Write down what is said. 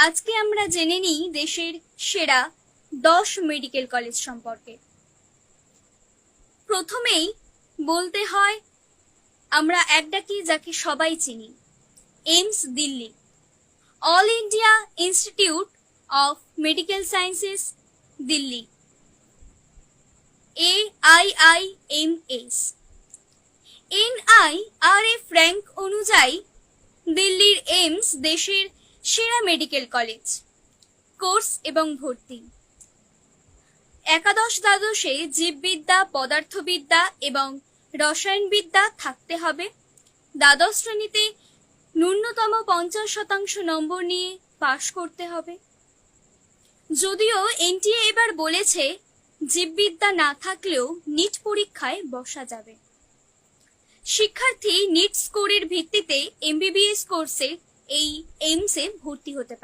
আজকে আমরা জেনে নিই দেশের সেরা 10 মেডিকেল কলেজ সম্পর্কে। প্রথমেই বলতে হয় আমরা এক ডাকি যাকে সবাই চিনি, AIIMS Delhi, All India Institute of Medical Sciences Delhi, AIIMS। NIRF rank অনুযায়ী দিল্লির এইমস দেশের সেরা মেডিকেল কলেজ। কোর্স এবং ভর্তি: একাদশ দ্বাদশে জীববিদ্যা, পদার্থবিদ্যা এবং রসায়নবিদ্যা থাকতে হবে। দ্বাদশ শ্রেণীতে ন্যূনতম 50% নম্বর নিয়ে পাশ করতে হবে। যদিও NTA এবার বলেছে জীববিদ্যা না থাকলেও নিট পরীক্ষায় বসা যাবে। শিক্ষার্থী নিট স্কোরের ভিত্তিতে MBBS কোর্সে এই এইমসে ভর্তি হতে পারে।